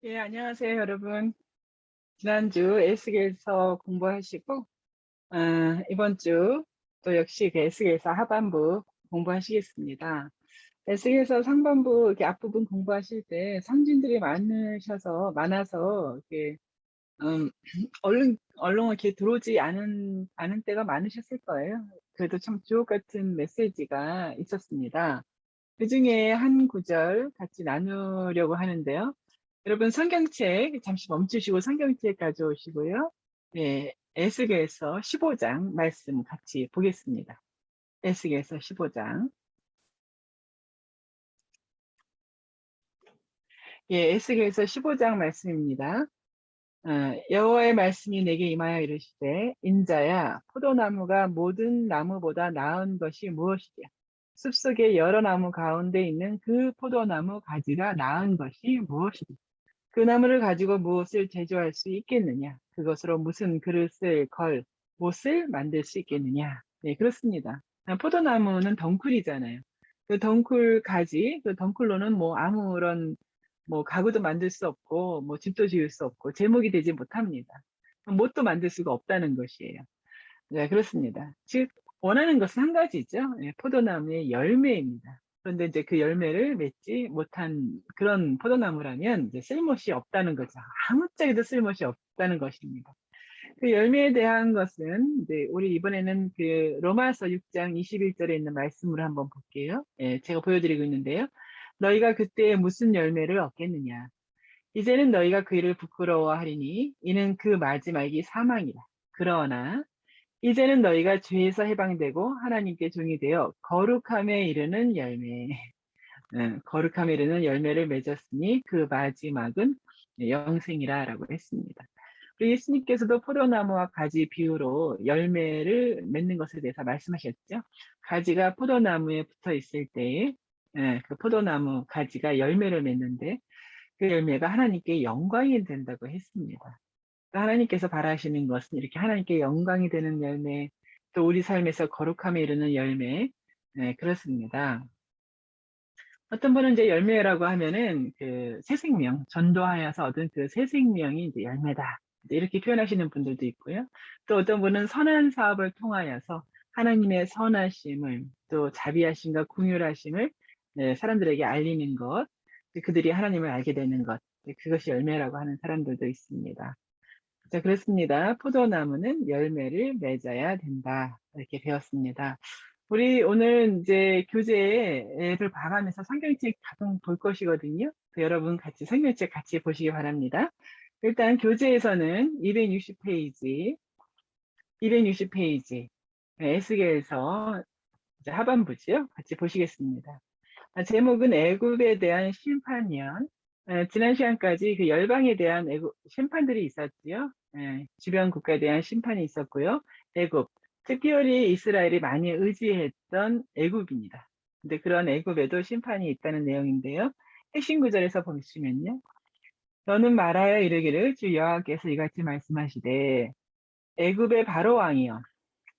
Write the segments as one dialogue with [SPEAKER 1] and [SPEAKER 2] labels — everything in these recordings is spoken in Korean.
[SPEAKER 1] 예, 안녕하세요, 여러분. 지난주 에스겔서 공부하시고, 이번 주 또 역시 그 에스겔서 하반부 공부하시겠습니다. 에스겔서 상반부 이렇게 앞부분 공부하실 때 상징들이 많아서 이렇게 얼른 이렇게 들어오지 않은 때가 많으셨을 거예요. 그래도 참 주옥 같은 메시지가 있었습니다. 그 중에 한 구절 같이 나누려고 하는데요. 여러분 성경책 잠시 멈추시고 성경책 가져오시고요. 네, 에스겔서 15장 말씀 같이 보겠습니다. 에스겔서 15장. 예, 에스겔서 15장 말씀입니다. 여호와의 말씀이 내게 임하여 이르시되 인자야 포도나무가 모든 나무보다 나은 것이 무엇이랴 숲속의 여러 나무 가운데 있는 그 포도나무 가지가 나은 것이 무엇이랴 그 나무를 가지고 무엇을 제조할 수 있겠느냐? 그것으로 무슨 그릇을 못을 만들 수 있겠느냐? 네, 그렇습니다. 포도나무는 덩쿨이잖아요. 그 덩쿨 가지, 그 덩쿨로는 뭐 아무런 뭐 가구도 만들 수 없고, 뭐 집도 지을 수 없고, 제목이 되지 못합니다. 못도 만들 수가 없다는 것이에요. 네, 그렇습니다. 즉, 원하는 것은 한 가지죠. 예, 포도나무의 열매입니다. 그런데 이제 그 열매를 맺지 못한 그런 포도나무라면 이제 쓸모이 없다는 거죠. 아무짝에도 쓸모이 없다는 것입니다. 그 열매에 대한 것은 이제 우리 이번에는 그 로마서 6장 21절에 있는 말씀으로 한번 볼게요. 예, 제가 보여드리고 있는데요. 너희가 그때 무슨 열매를 얻겠느냐? 이제는 너희가 그 일을 부끄러워하리니 이는 그 마지막이 사망이라. 그러나 이제는 너희가 죄에서 해방되고 하나님께 종이 되어 거룩함에 이르는 열매, 거룩함에 이르는 열매를 맺었으니 그 마지막은 영생이라라고 했습니다. 우리 예수님께서도 포도나무와 가지 비유로 열매를 맺는 것에 대해서 말씀하셨죠. 가지가 포도나무에 붙어 있을 때에 그 포도나무 가지가 열매를 맺는데 그 열매가 하나님께 영광이 된다고 했습니다. 하나님께서 바라시는 것은 이렇게 하나님께 영광이 되는 열매, 또 우리 삶에서 거룩함에 이르는 열매, 네, 그렇습니다. 어떤 분은 이제 열매라고 하면은 그 새 생명, 전도하여서 얻은 그 새 생명이 이제 열매다. 이제 이렇게 표현하시는 분들도 있고요. 또 어떤 분은 선한 사업을 통하여서 하나님의 선하심을, 또 자비하심과 긍휼하심을 네, 사람들에게 알리는 것, 그들이 하나님을 알게 되는 것, 그것이 열매라고 하는 사람들도 있습니다. 자, 그렇습니다. 포도나무는 열매를 맺어야 된다. 이렇게 배웠습니다. 우리 오늘 이제 교재를 봐가면서 성경책 가끔 볼 것이거든요. 여러분 같이 성경책 같이 보시기 바랍니다. 일단 교재에서는 260페이지, 260페이지, 에스겔서 하반부지요. 같이 보시겠습니다. 제목은 애굽에 대한 심판이요. 지난 시간까지 그 열방에 대한 심판들이 있었지요. 주변 국가에 대한 심판이 있었고요. 애굽, 특별히 이스라엘이 많이 의지했던 애굽입니다. 근데 그런 애굽에도 심판이 있다는 내용인데요. 핵심 구절에서 보시면요. 너는 말하여 이르기를 주 여호와께서 이같이 말씀하시되 애굽의 바로 왕이여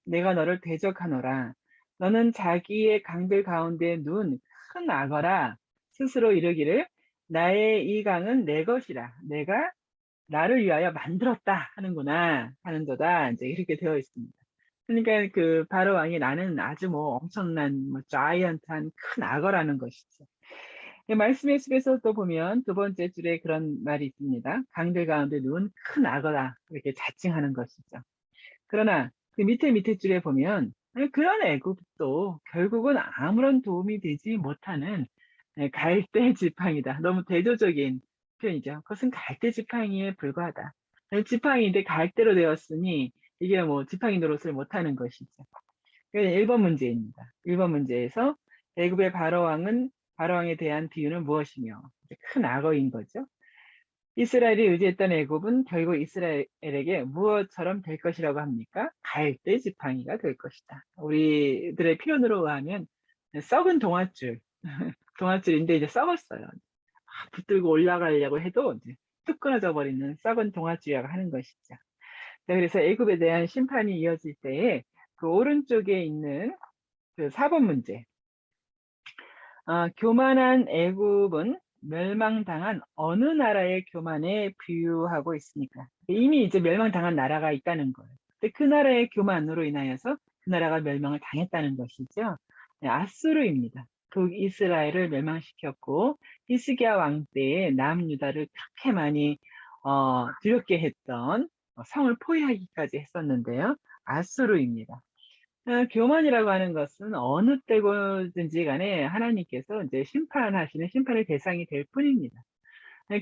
[SPEAKER 1] 내가 너를 대적하노라. 너는 자기의 강들 가운데 누운 큰 악어라. 스스로 이르기를 나의 이 강은 내 것이라. 내가 나를 위하여 만들었다 하는구나 하는도다. 이제 이렇게 되어 있습니다. 그러니까 그 바로 왕이 나는 아주 뭐 엄청난 뭐 자이언트한 큰 악어라는 것이죠. 말씀의 숲에서 또 보면 두 번째 줄에 그런 말이 있습니다. 강들 가운데 누운 큰 악어다. 이렇게 자칭하는 것이죠. 그러나 그 밑에 줄에 보면 그런 애굽도 결국은 아무런 도움이 되지 못하는 갈대 지팡이다. 너무 대조적인 표현이죠. 그것은 갈대 지팡이에 불과하다. 지팡이인데 갈대로 되었으니 이게 뭐 지팡이 노릇을 못하는 것이죠. 1번 문제입니다. 1번 문제에서 애굽의 바로왕에 대한 비유는 무엇이며 큰 악어인 거죠. 이스라엘이 의지했던 애굽은 결국 이스라엘에게 무엇처럼 될 것이라고 합니까? 갈대 지팡이가 될 것이다. 우리들의 표현으로 의하면 썩은 동아줄, 동아줄인데 이제 썩었어요. 붙들고 올라가려고 해도 이제 뚝 끊어져 버리는 썩은 동아줄이라고 하는 것이죠. 자, 그래서 애굽에 대한 심판이 이어질 때에 그 오른쪽에 있는 그 4번 문제. 교만한 애굽은 멸망당한 어느 나라의 교만에 비유하고 있습니까? 이미 이제 멸망당한 나라가 있다는 거예요. 근데 그 나라의 교만으로 인하여서 그 나라가 멸망을 당했다는 것이죠. 네, 아수르입니다. 북이스라엘을 멸망시켰고 히스기야 왕 때에 남유다를 그렇게 많이 두렵게 했던 성을 포위하기까지 했었는데요. 아수르입니다. 교만이라고 하는 것은 어느 때든지 간에 하나님께서 이제 심판하시는 심판의 대상이 될 뿐입니다.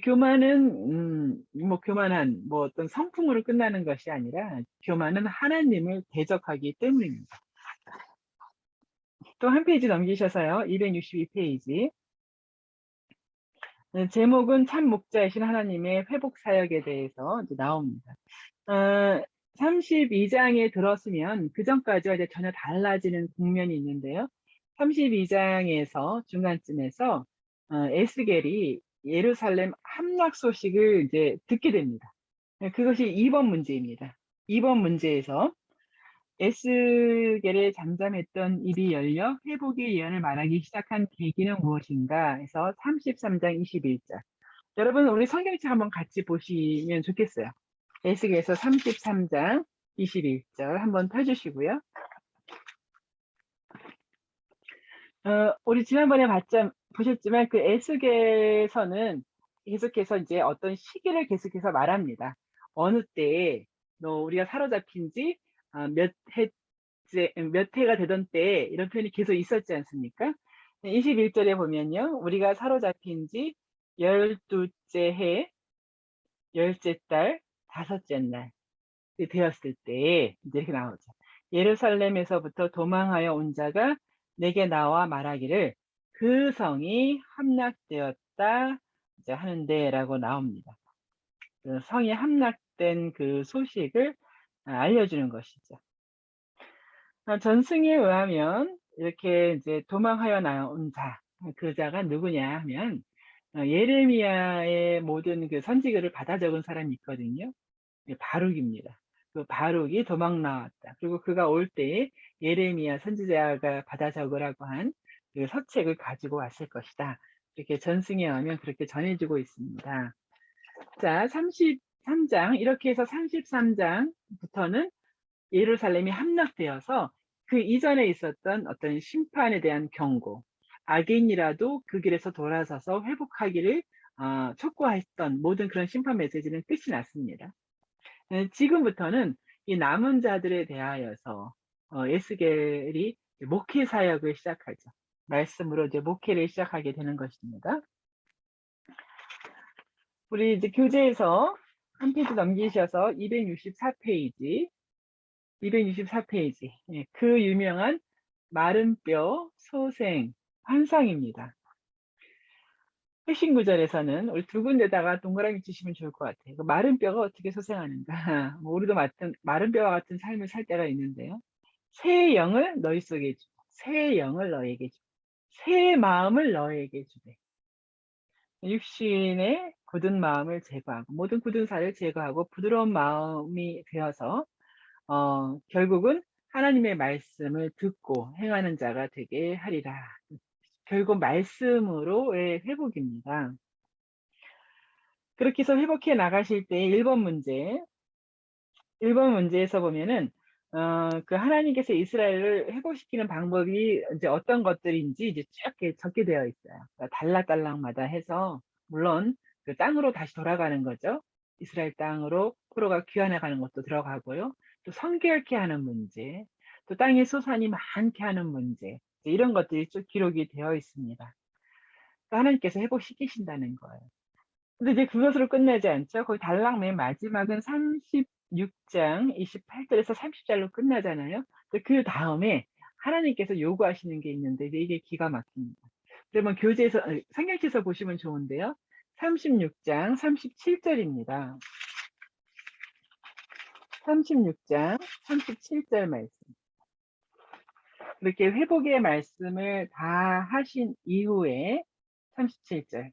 [SPEAKER 1] 교만은 뭐 교만한 뭐 어떤 성품으로 끝나는 것이 아니라 교만은 하나님을 대적하기 때문입니다. 또 한 페이지 넘기셔서요. 262페이지. 제목은 참 목자이신 하나님의 회복 사역에 대해서 이제 나옵니다. 32장에 들었으면 그 전까지와 이제 전혀 달라지는 국면이 있는데요. 32장에서 중간쯤에서 에스겔이 예루살렘 함락 소식을 이제 듣게 됩니다. 그것이 2번 문제입니다. 2번 문제에서 에스겔의 잠잠했던 입이 열려 회복의 예언을 말하기 시작한 계기는 무엇인가 해서 33장 21절. 여러분 우리 성경책 한번 같이 보시면 좋겠어요. 에스겔서 33장 21절 한번 펴주시고요. 우리 지난번에 보셨지만 그 에스겔서는 계속해서 이제 어떤 시기를 계속해서 말합니다. 어느 때에 우리가 사로잡힌 지 몇 해가 되던 때에 이런 표현이 계속 있었지 않습니까? 21절에 보면요. 우리가 사로잡힌 지 12째 해, 10째 달, 5째 날 되었을 때 이제 이렇게 나오죠. 예루살렘에서부터 도망하여 온 자가 내게 나와 말하기를 그 성이 함락되었다 이제 하는데라고 나옵니다. 그 성이 함락된 그 소식을 알려주는 것이죠. 전승에 의하면 이렇게 이제 도망하여 나온 자, 그 자가 누구냐 하면 예레미야의 모든 그 선지글을 받아 적은 사람이 있거든요. 바룩입니다. 그 바룩이 도망 나왔다. 그리고 그가 올 때에 예레미야 선지자가 받아 적으라고 한 그 서책을 가지고 왔을 것이다. 이렇게 전승에 의하면 그렇게 전해지고 있습니다. 자, 33장 이렇게 해서 33장부터는 예루살렘이 함락되어서 그 이전에 있었던 어떤 심판에 대한 경고, 악인이라도 그 길에서 돌아서서 회복하기를 촉구했던 모든 그런 심판 메시지는 끝이 났습니다. 지금부터는 이 남은 자들에 대하여서 에스겔이 목회 사역을 시작하죠. 말씀으로 이제 목회를 시작하게 되는 것입니다. 우리 이제 교재에서 한 페이지 넘기셔서 264페이지, 264페이지. 그 유명한 마른 뼈, 소생, 환상입니다. 핵심 구절에서는 우리 두 군데다가 동그라미 치시면 좋을 것 같아요. 그 마른 뼈가 어떻게 소생하는가? 뭐 우리도 마른 뼈와 같은 삶을 살 때가 있는데요. 새 영을 너희 속에 주고, 새 영을 너에게 주고, 새 마음을 너에게 주되. 육신의 굳은 마음을 제거하고, 모든 굳은 살을 제거하고 부드러운 마음이 되어서 결국은 하나님의 말씀을 듣고 행하는 자가 되게 하리라. 결국 말씀으로의 회복입니다. 그렇게 해서 회복해 나가실 때 1번 문제에서 보면은 그 하나님께서 이스라엘을 회복시키는 방법이 이제 어떤 것들인지 이제 쭉 적게 되어 있어요. 그러니까 달락달락마다 해서 물론 그 땅으로 다시 돌아가는 거죠. 이스라엘 땅으로 포로가 귀환해 가는 것도 들어가고요. 또 성결케 하는 문제, 또 땅에 소산이 많게 하는 문제, 이런 것들이 쭉 기록이 되어 있습니다. 그러니까 하나님께서 회복시키신다는 거예요. 근데 이제 그것으로 끝나지 않죠. 거기 달랑 맨 마지막은 36장 28절에서 30절로 끝나잖아요. 그 다음에 하나님께서 요구하시는 게 있는데 이게 기가 막힙니다. 그러면 교재에서 성경책에서 보시면 좋은데요. 36장 37절입니다. 36장 37절 말씀. 이렇게 회복의 말씀을 다 하신 이후에 37절.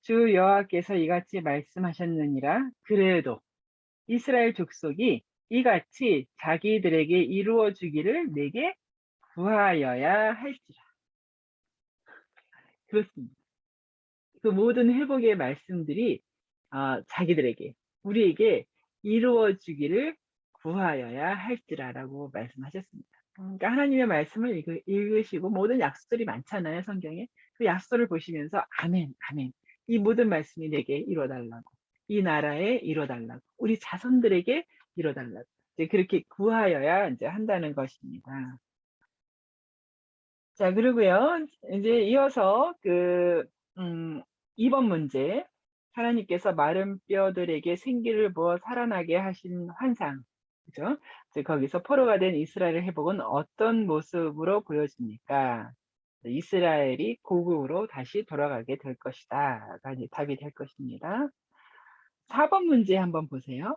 [SPEAKER 1] 주 여호와께서 이같이 말씀하셨느니라. 그래도 이스라엘 족속이 이같이 자기들에게 이루어 주기를 내게 구하여야 할지라. 그렇습니다. 그 모든 회복의 말씀들이 자기들에게, 우리에게 이루어지기를 구하여야 할지라라고 말씀하셨습니다. 그러니까 하나님의 말씀을 읽으시고 모든 약속들이 많잖아요, 성경에. 그 약속을 보시면서 아멘, 아멘. 이 모든 말씀이 내게 이뤄달라고, 이 나라에 이뤄달라고, 우리 자손들에게 이뤄달라고. 이제 그렇게 구하여야 이제 한다는 것입니다. 자, 그리고요, 이제 이어서 2번 문제. 하나님께서 마른 뼈들에게 생기를 부어 살아나게 하신 환상. 그죠? 이제 거기서 포로가 된 이스라엘의 회복은 어떤 모습으로 보여집니까? 이스라엘이 고국으로 다시 돌아가게 될 것이다. 가 이제 답이 될 것입니다. 4번 문제 한번 보세요.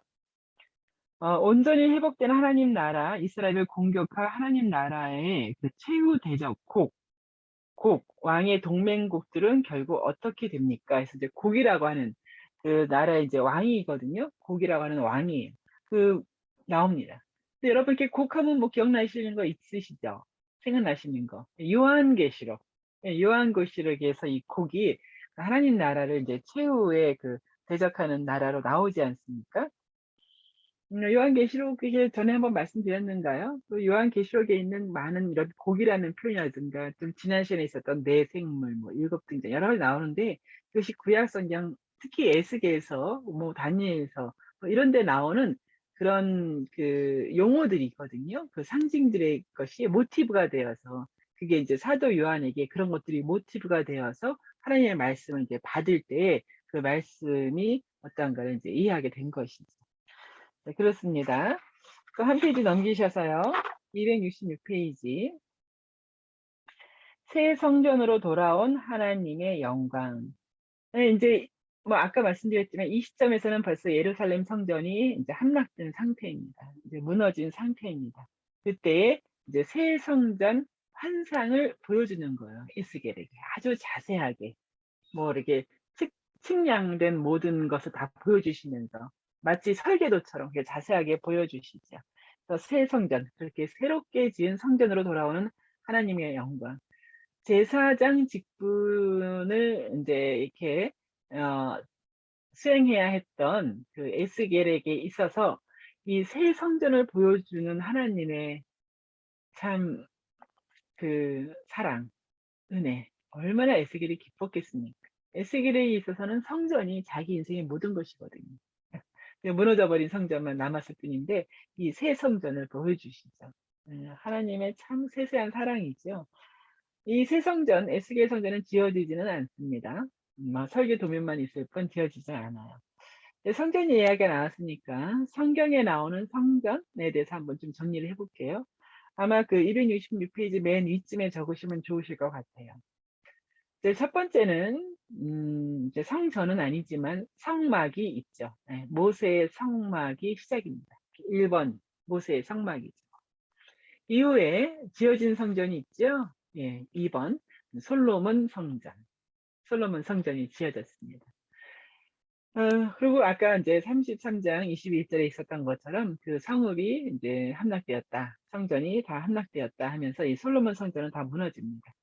[SPEAKER 1] 온전히 회복된 하나님 나라, 이스라엘을 공격할 하나님 나라의 그 최후 대적, 왕의 동맹국들은 결국 어떻게 됩니까? 그래서 이제 곡이라고 하는 그 나라의 이제 왕이거든요. 곡이라고 하는 왕이에요. 그 나옵니다. 근데 여러분 이렇게 곡하면 뭐 기억나시는 거 있으시죠? 생각나시는 거. 요한계시록. 요한계시록에서 이 곡이 하나님 나라를 이제 최후의 그 대적하는 나라로 나오지 않습니까? 요한계시록에 전에 한번 말씀드렸는가요? 그 요한계시록에 있는 많은 이런 곡이라는 표현이라든가 좀 지난 시간에 있었던 내생물, 뭐 일곱 등장 여러 가지 나오는데 그것이 구약성경 특히 에스겔서, 뭐 다니엘서 뭐 이런 데 나오는 그런 그 용어들이 있거든요. 그 상징들의 것이 모티브가 되어서 그게 이제 사도 요한에게 그런 것들이 모티브가 되어서 하나님의 말씀을 이제 받을 때 그 말씀이 어떠한가를 이제 이해하게 된 것이죠. 네, 그렇습니다. 또 한 페이지 넘기셔서요. 266페이지. 새 성전으로 돌아온 하나님의 영광. 네, 이제 뭐 아까 말씀드렸지만 이 시점에서는 벌써 예루살렘 성전이 이제 함락된 상태입니다. 이제 무너진 상태입니다. 그때 이제 새 성전 환상을 보여주는 거예요. 에스겔에게 아주 자세하게 뭐 이렇게 측량된 모든 것을 다 보여주시면서 마치 설계도처럼 자세하게 보여주시죠. 그래서 새 성전, 그렇게 새롭게 지은 성전으로 돌아오는 하나님의 영광. 제사장 직분을 이제 이렇게 수행해야 했던 그 에스겔에게 있어서 이 새 성전을 보여주는 하나님의 참 그 사랑, 은혜, 얼마나 에스겔이 기뻤겠습니까? 에스겔에 있어서는 성전이 자기 인생의 모든 것이거든요. 무너져 버린 성전만 남았을 뿐인데 이 새 성전을 보여주시죠. 하나님의 참 세세한 사랑이죠. 이 새 성전, 에스겔 성전은 지어지지는 않습니다. 설계 도면만 있을 뿐 지어지지 않아요. 성전 이야기가 나왔으니까 성경에 나오는 성전에 대해서 한번 좀 정리를 해볼게요. 아마 그 266페이지 맨 위쯤에 적으시면 좋으실 것 같아요. 이제 첫 번째는 이제 성전은 아니지만 성막이 있죠. 네, 모세의 성막이 시작입니다. 1번 모세의 성막이죠. 이후에 지어진 성전이 있죠. 예, 2번 솔로몬 성전. 솔로몬 성전이 지어졌습니다. 그리고 아까 이제 33장 21절에 있었던 것처럼 그 성읍이 이제 함락되었다. 성전이 다 함락되었다 하면서 이 솔로몬 성전은 다 무너집니다.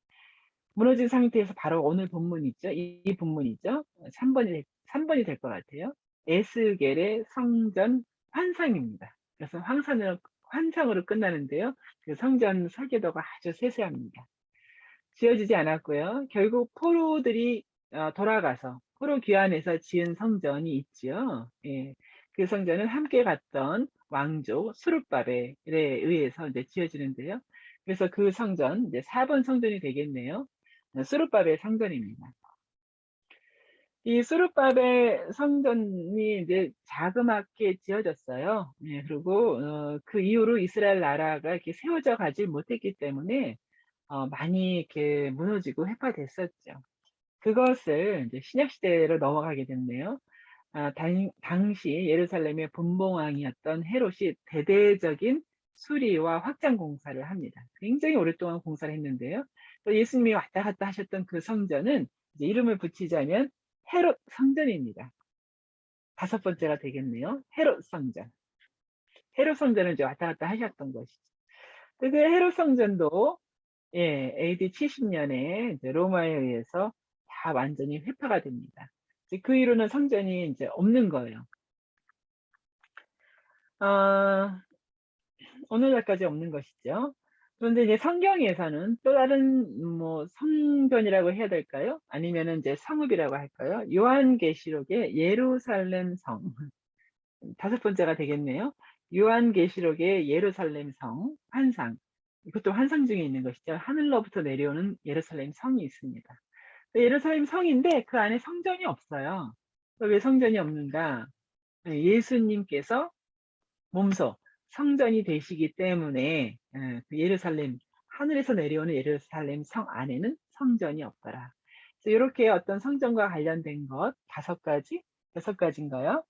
[SPEAKER 1] 무너진 상태에서 바로 오늘 본문 있죠. 이 본문이죠. 3번이 될 것 같아요. 에스겔의 성전 환상입니다. 그래서 환상으로 끝나는데요. 그 성전 설계도가 아주 세세합니다. 지어지지 않았고요. 결국 포로들이 돌아가서 포로 귀환해서 지은 성전이 있지요. 예. 그 성전은 함께 갔던 왕족 수르바벨에 의해서 이제 지어지는데요. 그래서 그 성전 이제 4번 성전이 되겠네요. 수르바벨 성전입니다. 이 수르바벨 성전이 이제 자그맣게 지어졌어요. 예, 그리고 그 이후로 이스라엘 나라가 이렇게 세워져 가지 못했기 때문에 많이 이렇게 무너지고 해파됐었죠. 그것을 이제 신약 시대로 넘어가게 됐네요. 당시 예루살렘의 분봉왕이었던 헤롯이 대대적인 수리와 확장 공사를 합니다. 굉장히 오랫동안 공사를 했는데요. 또 예수님이 왔다 갔다 하셨던 그 성전은 이제 이름을 붙이자면 헤롯 성전입니다. 5번째가 되겠네요. 헤롯 성전. 헤롯 성전을 이제 왔다 갔다 하셨던 것이죠. 그 헤롯 성전도 예, AD 70년에 이제 로마에 의해서 다 완전히 회파가 됩니다. 이제 그 이후로는 성전이 이제 없는 거예요. 오늘날까지 없는 것이죠. 그런데 이제 성경에서는 또 다른 뭐 성전이라고 해야 될까요? 아니면은 이제 성읍이라고 할까요? 요한계시록의 예루살렘 성. 다섯 번째가 되겠네요. 요한계시록의 예루살렘 성 환상. 이것도 환상 중에 있는 것이죠. 하늘로부터 내려오는 예루살렘 성이 있습니다. 예루살렘 성인데 그 안에 성전이 없어요. 왜 성전이 없는가? 예수님께서 몸소 성전이 되시기 때문에 그 예루살렘, 하늘에서 내려오는 예루살렘 성 안에는 성전이 없더라. 그래서 이렇게 어떤 성전과 관련된 것 다섯 가지, 여섯 가지인가요?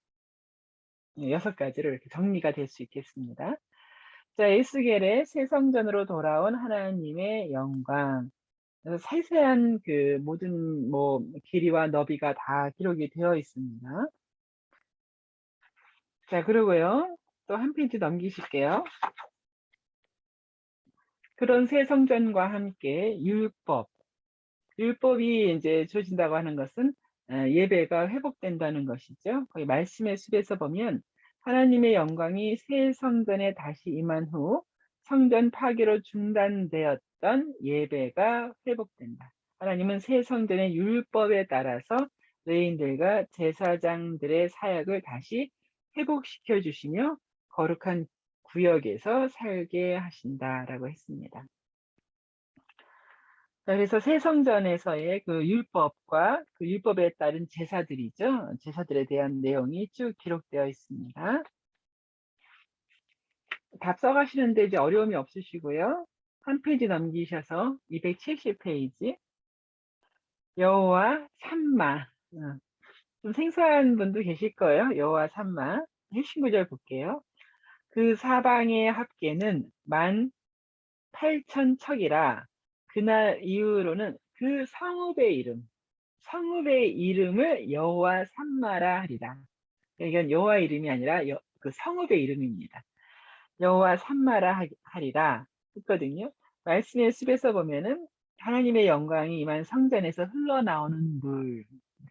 [SPEAKER 1] 여섯 가지로 이렇게 정리가 될 수 있겠습니다. 자, 에스겔의 새 성전으로 돌아온 하나님의 영광. 그래서 세세한 그 모든 뭐 길이와 너비가 다 기록이 되어 있습니다. 자, 그리고요. 또 한 페이지 넘기실게요. 그런 새 성전과 함께 율법이 이제 주어진다고 하는 것은 예배가 회복된다는 것이죠. 거기 말씀의 숲에서 보면 하나님의 영광이 새 성전에 다시 임한 후 성전 파괴로 중단되었던 예배가 회복된다. 하나님은 새 성전의 율법에 따라서 레인들과 제사장들의 사역을 다시 회복시켜 주시며 거룩한 구역에서 살게 하신다라고 했습니다. 자, 그래서 새 성전에서의 그 율법과 그 율법에 따른 제사들이죠. 제사들에 대한 내용이 쭉 기록되어 있습니다. 답 써가시는데 이제 어려움이 없으시고요. 한 페이지 넘기셔서 270페이지 여호와 삼마. 좀 생소한 분도 계실 거예요. 여호와 삼마. 핵심 구절 볼게요. 그 사방의 합계는 18,000척이라 그날 이후로는 그 성읍의 이름을 여호와 삼마라 하리라. 이건 여호와 이름이 아니라 그 성읍의 이름입니다. 여호와 삼마라 하리라 했거든요. 말씀의 숲에서 보면은 하나님의 영광이 임한 성전에서 흘러나오는 물,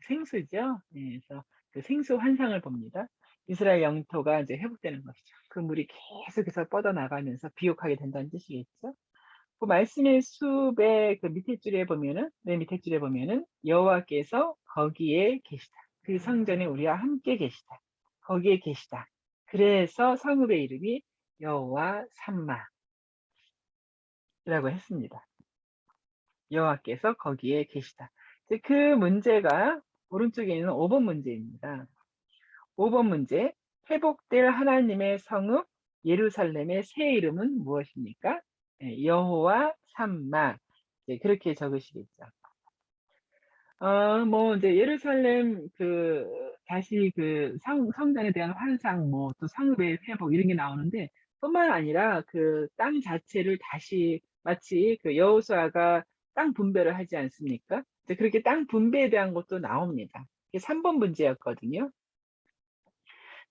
[SPEAKER 1] 생수죠. 네, 그래서 그 생수 환상을 봅니다. 이스라엘 영토가 이제 회복되는 것이죠. 그 물이 계속해서 뻗어나가면서 비옥하게 된다는 뜻이겠죠. 그 말씀의 숲의 그 밑에 줄에 보면은, 맨 밑에 줄에 보면은 여호와께서 거기에 계시다. 그 성전에 우리와 함께 계시다. 거기에 계시다. 그래서 성읍의 이름이 여호와 삼마라고 했습니다. 여호와께서 거기에 계시다. 그 문제가 오른쪽에 있는 5번 문제입니다. 5번 문제. 회복될 하나님의 성읍 예루살렘의 새 이름은 무엇입니까? 여호와 삼마. 그렇게 적으시겠죠. 뭐 이제 예루살렘 다시 성전에 대한 환상, 뭐 또 성읍의 회복 이런 게 나오는데 뿐만 아니라 그 땅 자체를 다시 마치 그 여호수아가 땅 분배를 하지 않습니까? 이제 그렇게 땅 분배에 대한 것도 나옵니다. 이게 3번 문제였거든요.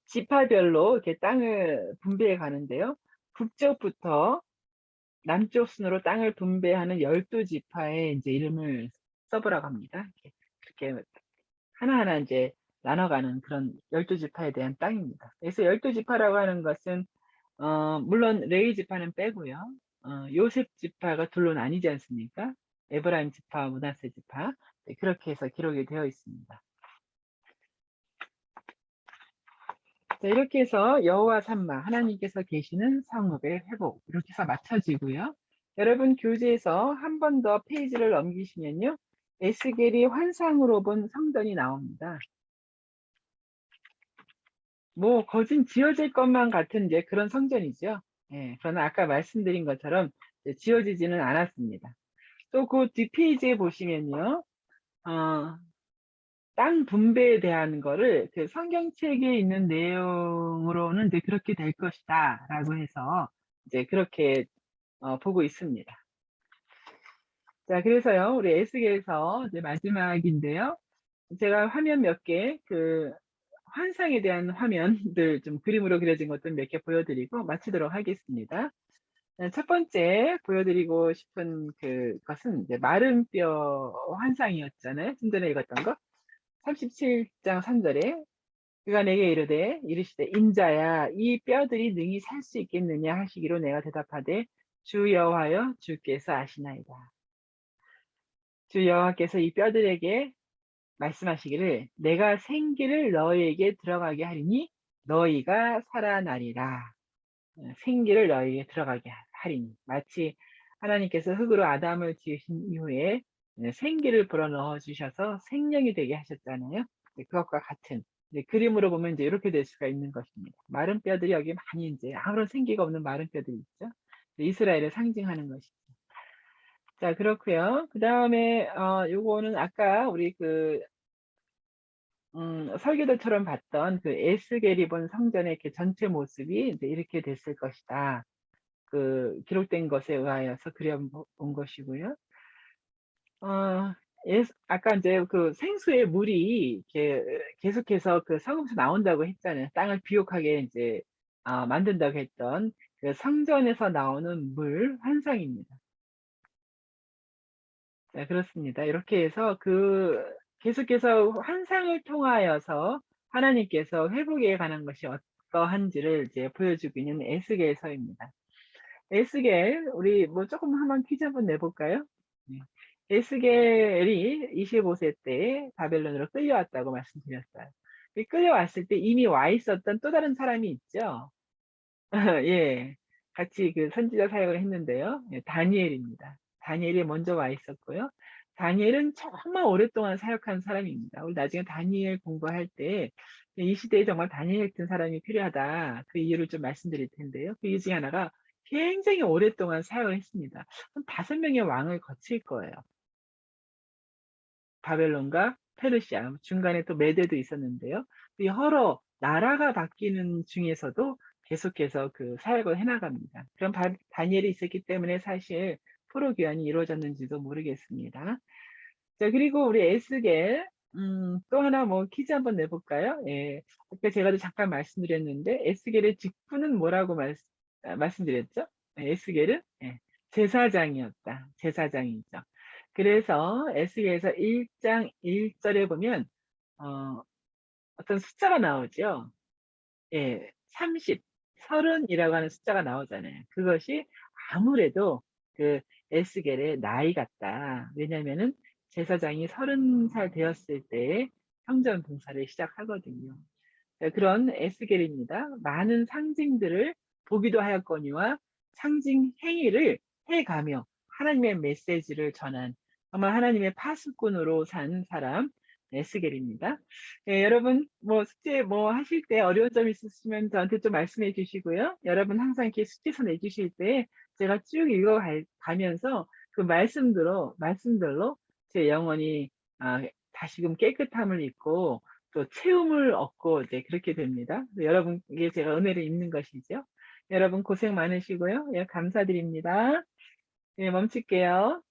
[SPEAKER 1] 지파별로 이렇게 땅을 분배해 가는데요. 북쪽부터 남쪽 순으로 땅을 분배하는 12지파의 이제 이름을 써보라고 합니다. 이렇게 하나하나 이제 나눠가는 그런 12지파에 대한 땅입니다. 그래서 12지파라고 하는 것은 물론 레위 지파는 빼고요. 요셉 지파가 둘로 나뉘지 않습니까? 에브라임 지파, 므낫세 지파. 네, 그렇게 해서 기록이 되어 있습니다. 자, 이렇게 해서 여호와 삼마 하나님께서 계시는 성읍의 회복 이렇게 해서 맞춰지고요. 여러분 교재에서 한 번 더 페이지를 넘기시면요. 에스겔이 환상으로 본 성전이 나옵니다. 뭐 거진 지어질 것만 같은 이제 그런 성전이죠. 예, 그러나 아까 말씀드린 것처럼 지어지지는 않았습니다. 또 그 뒷페이지에 보시면요. 땅 분배에 대한 거를 그 성경책에 있는 내용으로는 이제 그렇게 될 것이다 라고 해서 이제 그렇게 보고 있습니다. 자, 그래서요, 우리 에스겔에서 이제 마지막인데요. 제가 화면 몇 개, 환상에 대한 화면들 좀 그림으로 그려진 것들 몇 개 보여드리고 마치도록 하겠습니다. 첫 번째 보여드리고 싶은 그것은 이제 마른 뼈 환상이었잖아요. 좀 전에 읽었던 거. 37장 3절에 그가 내게 이르시되 인자야 이 뼈들이 능히 살 수 있겠느냐 하시기로 내가 대답하되 주 여호와여 주께서 아시나이다. 주 여호와께서 이 뼈들에게 말씀하시기를 내가 생기를 너희에게 들어가게 하리니 너희가 살아나리라. 생기를 너희에게 들어가게 하리니 마치 하나님께서 흙으로 아담을 지으신 이후에 생기를 불어넣어 주셔서 생명이 되게 하셨잖아요. 그것과 같은 그림으로 보면 이제 이렇게 될 수가 있는 것입니다. 마른 뼈들이 여기 많이 이제 아무런 생기가 없는 마른 뼈들이 있죠. 이스라엘을 상징하는 것이죠. 자, 그렇고요. 그 다음에 요거는 아까 우리 설교들처럼 봤던 에스겔이 본 성전의 이렇게 전체 모습이 이제 이렇게 됐을 것이다. 기록된 것에 의하여서 그려본 것이고요. 아까 이제 생수의 물이 이렇게 계속해서 성읍에서 나온다고 했잖아요. 땅을 비옥하게 이제 만든다고 했던 성전에서 나오는 물 환상입니다. 네, 그렇습니다. 이렇게 해서 계속해서 환상을 통하여서 하나님께서 회복에 관한 것이 어떠한지를 이제 보여주고 있는 에스겔서입니다. 에스겔, 우리 뭐 조금 한번 퀴즈 한번 내볼까요? 네. 에스겔이 25세 때 바벨론으로 끌려왔다고 말씀드렸어요. 끌려왔을 때 이미 와 있었던 또 다른 사람이 있죠. 예. 같이 선지자 사역을 했는데요. 예, 다니엘입니다. 다니엘이 먼저 와 있었고요. 다니엘은 정말 오랫동안 사역한 사람입니다. 우리 나중에 다니엘 공부할 때 이 시대에 정말 다니엘 같은 사람이 필요하다. 그 이유를 좀 말씀드릴 텐데요. 그 이유 중에 하나가 굉장히 오랫동안 사역을 했습니다. 한 5명의 왕을 거칠 거예요. 바벨론과 페르시아, 중간에 또 메대도 있었는데요. 여러 나라가 바뀌는 중에서도 계속해서 사역을 해나갑니다. 그런 다니엘이 있었기 때문에 사실 포로 귀환이 이루어졌는지도 모르겠습니다. 자, 그리고 우리 에스겔, 또 하나 뭐 퀴즈 한번 내볼까요? 예. 아까 제가 잠깐 말씀드렸는데, 에스겔의 직분은 뭐라고 말씀드렸죠? 예, 에스겔은 예, 제사장이었다. 제사장이죠. 그래서 에스겔에서 1장 1절에 보면, 어, 어떤 숫자가 나오죠. 예, 30, 30이라고 하는 숫자가 나오잖아요. 그것이 아무래도 에스겔의 나이 같다. 왜냐면은 제사장이 30살 되었을 때 성전 봉사를 시작하거든요. 그런 에스겔입니다. 많은 상징들을 보기도 하였거니와 상징 행위를 해가며 하나님의 메시지를 전한 정말 하나님의 파수꾼으로 산 사람 에스겔입니다. 예, 여러분 뭐 숙제 뭐 하실 때 어려운 점 있으시면 저한테 좀 말씀해 주시고요. 여러분 항상 이렇게 숙제서 내주실 때 제가 쭉 읽어가면서 그 말씀들로 제 영혼이 다시금 깨끗함을 잊고 또 체험을 얻고 이제 그렇게 됩니다. 여러분께 제가 은혜를 입는 것이죠. 여러분 고생 많으시고요. 예, 감사드립니다. 예, 멈출게요.